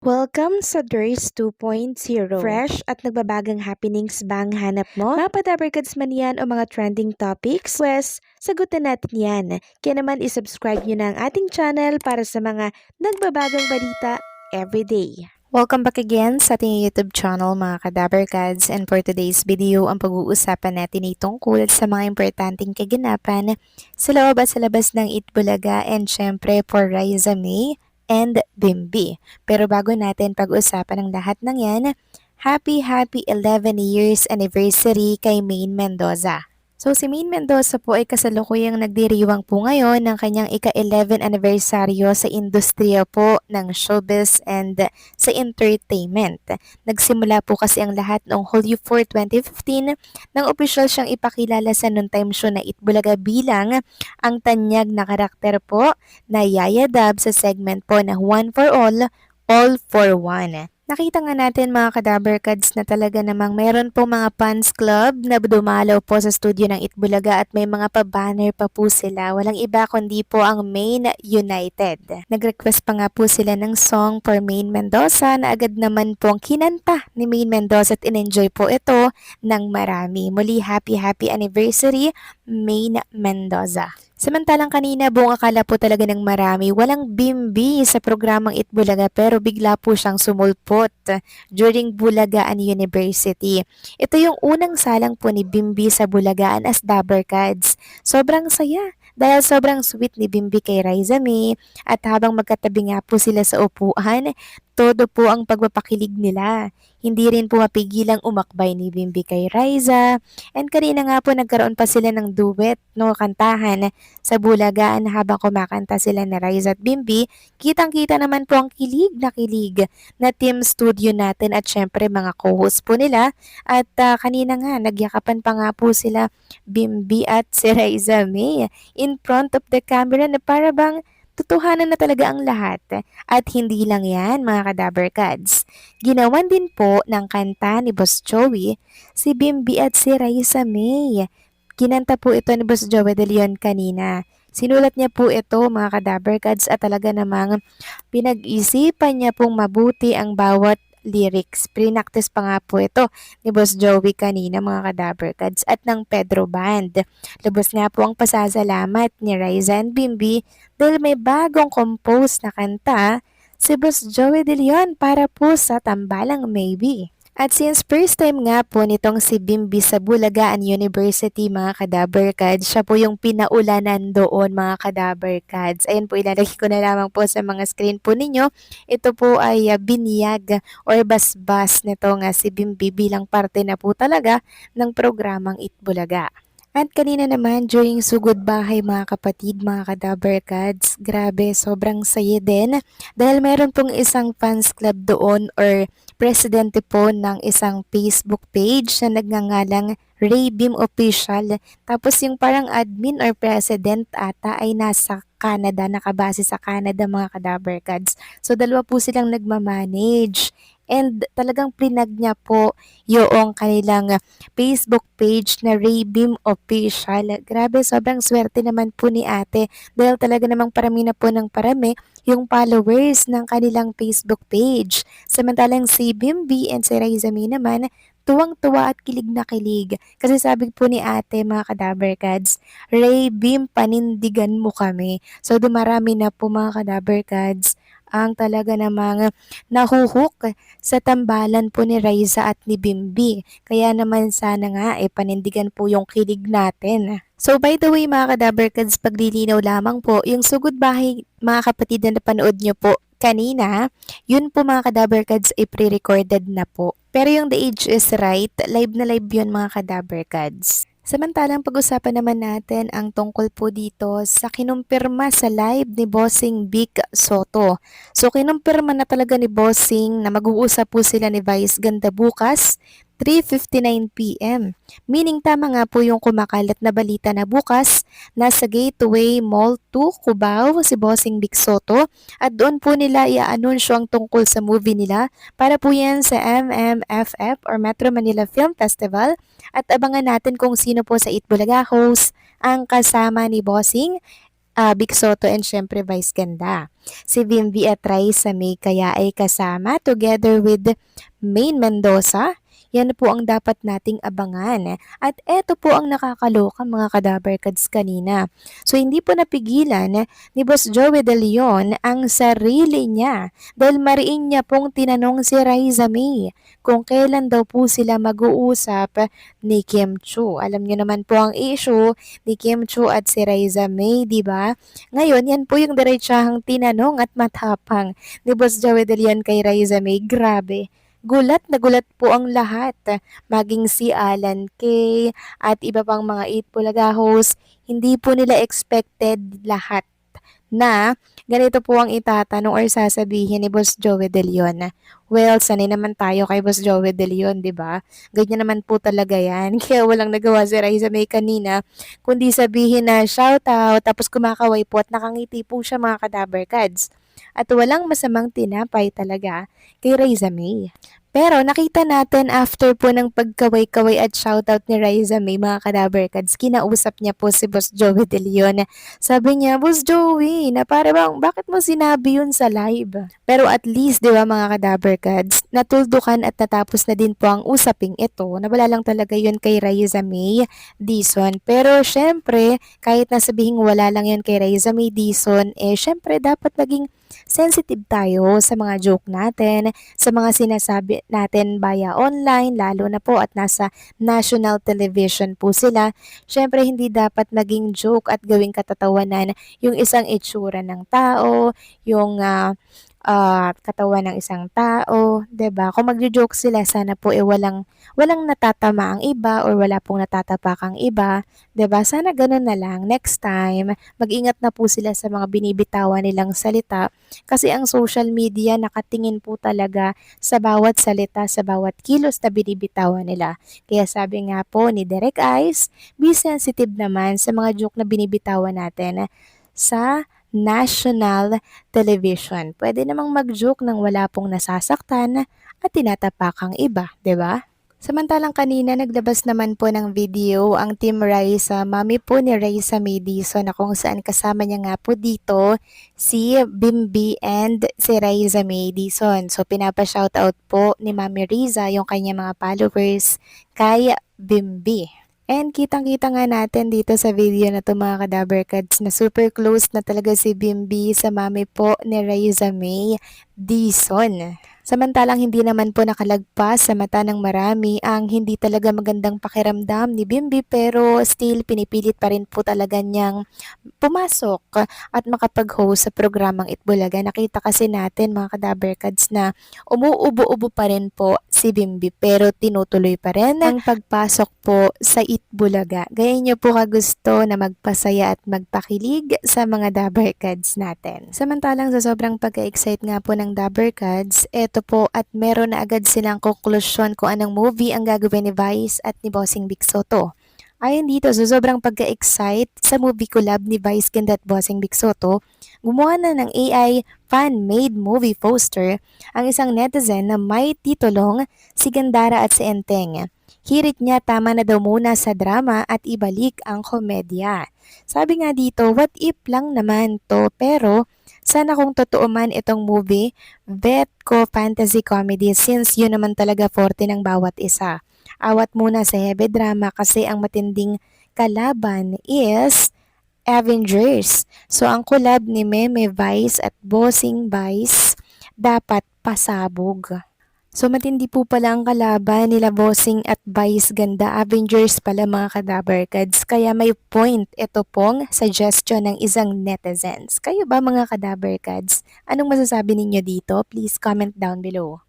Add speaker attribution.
Speaker 1: Welcome sa DRS 2.0. Fresh at nagbabagang happenings bang hanap mo? Mga padabarkads man yan o mga trending topics? Pwes, sagutin natin yan. Kaya naman isubscribe nyo na ang ating channel para sa mga nagbabagang balita everyday.
Speaker 2: Welcome back again sa ating YouTube channel mga Kadabarkads, and for today's video ang pag-uusapan natin ay tungkol sa mga importanteng kaganapan sa loob at sa labas ng Itbulaga and syempre for Riza May and Bimbi. Pero bago natin pag-usapan ang lahat ng yan, happy 11 years anniversary kay Maine Mendoza. So si Maine Mendoza po ay kasalukuyang nagdiriwang po ngayon ng kanyang ika-11 anibersaryo sa industriya po ng showbiz and sa entertainment. Nagsimula po kasi ang lahat noong Hulyo 4, 2015 nang opisyal siyang ipakilala sa noontime show na Itbulaga bilang ang tanyag na karakter po na Yaya Dab sa segment po na One for All for One. Nakita nga natin mga Kadabarkads na talaga namang mayroon po mga fans club na dumalaw po sa studio ng Itbulaga at may mga pa-banner pa po sila. Walang iba kundi po ang Maine United. Nag-request pa nga po sila ng song for Maine Mendoza na agad naman pong kinanta ni Maine Mendoza at in-enjoy po ito ng marami. Muli happy anniversary Maine Mendoza. Samantalang kanina buong akala po talaga ng marami walang Bimbi sa programang Itbulaga pero bigla po siyang sumulpot during Bulagaan University. Ito yung unang salang po ni Bimbi sa Bulagaan as Dabarkads. Sobrang saya dahil sobrang sweet ni Bimbi kay Riza May at habang magkatabi nga po sila sa upuan, todo po ang pagpapakilig nila. Hindi rin po mapigilang umakbay ni Bimbi kay Riza. And kanina nga po nagkaroon pa sila ng duet, no, kantahan sa Bulagaan habang kumakanta sila ni Riza at Bimbi. Kitang-kita naman po ang kilig na team studio natin at syempre mga co-host po nila. At kanina nga, nagyakapan pa nga po sila Bimbi at si Riza May in front of the camera na para bang totohanan na talaga ang lahat. At hindi lang yan mga Kadabarkads. Ginawan din po ng kanta ni Boss Joey si Bimbi at si Riza May. Kinanta po ito ni Boss Joey De Leon kanina. Sinulat niya po ito mga Kadabarkads at talaga namang pinag-isipan niya pong mabuti ang bawat lyrics. Prinactice pa nga po ito ni Boss Joey kanina mga Kadabarkads at ng Pedro Band. Lubos nga po ang pasasalamat ni Riza and Bimbi dahil may bagong compose na kanta si Boss Joey De Leon para po sa Tambalang Maybe. At since first time nga po nitong si Bimbi sa Bulagaan University mga Kadabarkads, siya po yung pinaulanan doon mga Kadabarkads. Ayan po, ilalagay ko na lamang po sa mga screen po ninyo. Ito po ay binyag or basbas nito nga si Bimbi bilang parte na po talaga ng programang Itbulaga. At kanina naman, during Sugod Bahay mga kapatid, mga Kadabarkads, grabe, sobrang saya din. Dahil meron pong isang fans club doon or presidente po ng isang Facebook page na nagngangalang Ray Beam Official. Tapos yung parang admin or president ata ay nasa Canada, nakabase sa Canada mga Kadabarkads. So dalawa po silang nagmamanage. And talagang plinag niya po yung kanilang Facebook page na Raybeam Official. Grabe, sobrang swerte naman po ni ate dahil talaga namang parami na po ng parami yung followers ng kanilang Facebook page. Samantalang si Bimbi and si Riza May naman, tuwang-tuwa at kilig na kilig. Kasi sabi po ni ate mga Kadabarkads, Raybeam, panindigan mo kami. So dumarami na po mga Kadabarkads ang talaga namang nahuhook sa tambalan po ni Riza at ni Bimbi. Kaya naman sana nga panindigan po yung kilig natin. So by the way mga Kadabarkads, paglilinaw lamang po, yung Sugod Bahay mga kapatid na napanood nyo po kanina, yun po mga Kadabarkads ay pre-recorded na po. Pero yung The Age is Right, live na live yun mga Kadabarkads. Samantalang pag-usapan naman natin ang tungkol po dito sa kinumpirma sa live ni Bossing Vic Soto. So kinumpirma na talaga ni Bossing na mag-uusap po sila ni Vice Ganda bukas 3:59 PM. Meaning tama nga po yung kumakalat na balita na bukas nasa Gateway Mall 2, Cubao si Bossing Vic Soto at doon po nila i-anunsyo ang tungkol sa movie nila para po yan sa MMFF or Metro Manila Film Festival at abangan natin kung sino po sa Itbulaga host ang kasama ni Bossing Vic Soto and syempre Vice Ganda. Si Bimbi at Raisa May kaya ay kasama together with Maine Mendoza. Yan po ang dapat nating abangan. At eto po ang nakakaloka mga kadabarkads kanina. So hindi po napigilan ni Boss Joey De Leon ang sarili niya dahil mariin niya pong tinanong si Raisa May kung kailan daw po sila mag-uusap ni Kim Chu. Alam niyo naman po ang issue ni Kim Chu at si Raisa May, di ba? Ngayon, yan po yung diretsahang tinanong at matapang ni Boss Joey De Leon kay Raisa May. Grabe. Gulat na gulat po ang lahat, maging si Alan Kay at iba pang mga 8 Bulaga host, hindi po nila expected lahat na ganito po ang itatanong or sasabihin ni Boss Joey De Leon. Well, sanay naman tayo kay Boss Joey De Leon, di ba? Ganyan naman po talaga yan. Kaya walang nagawa si Raisa May kanina, kundi sabihin na shout out, tapos kumakaway po at nakangiti po siya mga kadabarkads. At walang masamang tinapay talaga kay Raisa May. Pero nakita natin after po ng pagkaway-kaway at shoutout ni Raisa May mga kadabarkads, kinausap niya po si Boss Joey De Leon. Sabi niya, Boss Joey, na para bang bakit mo sinabi yun sa live? Pero at least, di ba mga kadabarkads, natuldukan at natapos na din po ang usaping ito. Nawala lang talaga yun kay Raisa May Dizon. Pero syempre, kahit nasabihin wala lang yun kay Raisa May Dizon, syempre dapat naging sensitive tayo sa mga joke natin, sa mga sinasabi natin via online, lalo na po at nasa national television po sila. Syempre, hindi dapat naging joke at gawing katatawanan yung isang itsura ng tao, yung katawan ng isang tao, 'di ba? Kung magjo-joke sila, sana po walang natatama ang iba or wala pong natatapakang iba, 'di ba? Sana gano'n na lang next time. Mag-ingat na po sila sa mga binibitawan nilang salita kasi ang social media nakatingin po talaga sa bawat salita, sa bawat kilos na binibitawan nila. Kaya sabi nga po ni Derek Ice, be sensitive naman sa mga joke na binibitawan natin sa national television. Pwede namang mag-joke nang wala pong nasasaktan at tinatapakang iba, 'di ba? Samantalang kanina naglabas naman po ng video ang Team Raisa, mami po ni Raisa May Dizon na kung saan kasama niya nga po dito si Bimbi and si Raisa May Dizon. So pinapa-shoutout po ni Mami Riza yung kanyang mga followers kay Bimbi. And kitang-kita nga natin dito sa video na to mga kadabarkads na super close na talaga si Bimbi sa mami po ni Raisa May Dizon. Samantalang hindi naman po nakalagpas sa mata ng marami ang hindi talaga magandang pakiramdam ni Bimbi pero still pinipilit pa rin po talaga niyang pumasok at makapag-host sa programang Itbulaga. Nakita kasi natin mga kadabarkads na umuubo-ubo pa rin po si Bimbi pero tinutuloy pa rin ang pagpasok po sa Itbulaga. Gaya niyo po kagusto na magpasaya at magpakilig sa mga dabarkads natin. Samantalang sa sobrang pagka-excite nga po ng dabarkads, eto po at meron na agad silang konklusyon kung anong movie ang gagawin ni Vice at ni Bossing Vic Soto. Ayon dito sa sobrang pagka-excite sa movie collab ni Vice Ganda at Bossing Vic Soto, gumawa na ng AI fan-made movie poster ang isang netizen na may titulong Si Gandara at si Enteng. Hirit niya tama na daw muna sa drama at ibalik ang komedya. Sabi nga dito, what if lang naman to pero sana kung totoo man itong movie, bet ko fantasy comedy since yun naman talaga forte ng bawat isa. Awat muna sa heavy drama kasi ang matinding kalaban is Avengers. So ang collab ni Meme Vice at Bossing Vice dapat pasabog. So matindi po pala ang kalaban nila Bossing at Vice Ganda. Avengers pala mga kadabarkads. Kaya may point ito pong suggestion ng isang netizens. Kayo ba mga kadabarkads? Anong masasabi ninyo dito? Please comment down below.